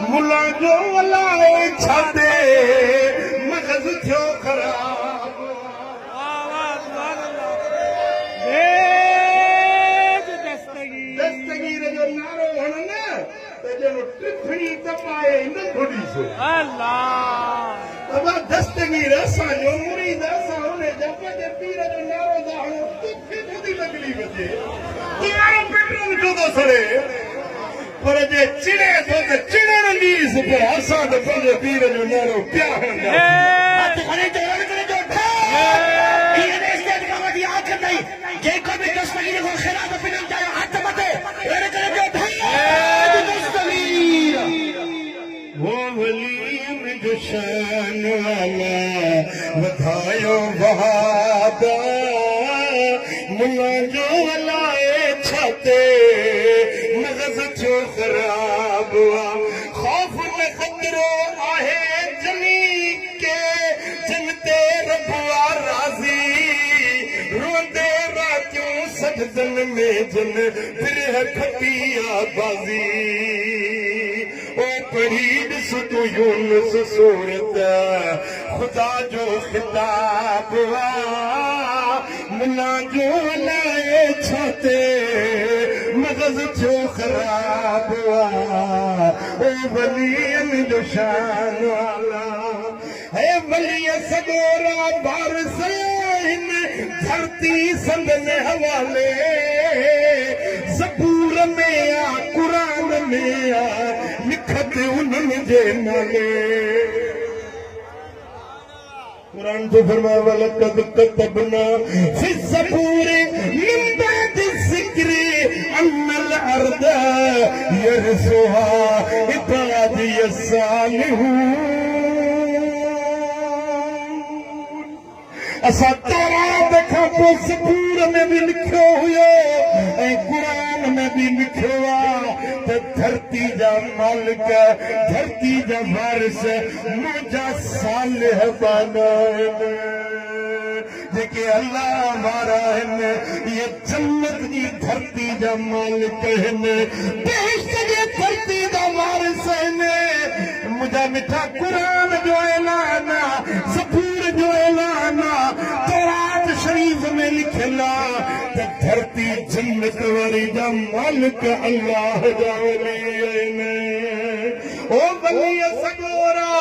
मुला जो लाए छाते मगज़ थियो ख़राब दस्तगीर जो नारो हण न त ॼणो टिफड़ी तपाए न घुड़ीसो अबा दस्तगीर असांजो मुरीद असां हुन जप जे पीर जो नारो था हणो तोखे ॿुधी लॻली वञे तुम्हारो पेट्रोल छो थो सड़े पर जे चिड़े थो त चिड़ण ॾींस पोइ असां त पंहिंजे पीर जो नारो पिया जेको बि दस्तगीर खां ख़िलाफ़ पिणनि चाहियो हथ मथे वो वलीम जो शान वाला वधायो वहादा मुला जो हलाए छाते मगज़ थियो ख़राब ख़ौफ़ न ख़तरो आहे जनी के जिन ते रब राज़ी रोंदे रातियूं सजदन में जिन बिरह खटी बाज़ी ओ पढ़ी ॾिस तूं यूनुस सूरत ख़ुदा जो ख़िताब मुला जो हलाए छाते मगज़ थियो ख़राब ओ वलीअन जो शान वाला है वलीअ सॻोरा बारिश हिन धरती संदन हवाले ज़बूर में आ क़ुरान में आ लिखत उन्हनि जे नाले कुरान तो फरमाए वलक़द कतबना फी ज़बूर मिन बअदि ज़िक्रि अन्नल अर्द यरसुहा इबादिय सालिहून असां तौरात खां पोइ ज़बूर में बि लिखियो हुयो ऐं क़ुरान में बि लिखियो आहे त धरती जा मालिक धरती जा वारिस मुंहिंजा सालिह बाना आहिनि जेके अल्लाह वारा आहिनि इहे जन्नत जी धरती जा मालिक आहिनि बेहिश्त जी धरती जा वारिस आहिनि मुंहिंजा मिठा क़ुरान जो ऐलान ज़बूर जो ऐलान तौरात शरीफ़ में लिखियल आहे त धरती जन्नत वारी जा मालिक अल्लाह जा वली आहिनि ओ वलीअ सॻोरा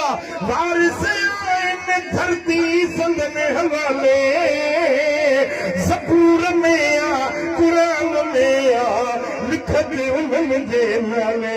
वारिस आहिनि धरती संद में हवाले ज़बूर में आ क़ुरान में आ लिखत उन्हनि जे नाले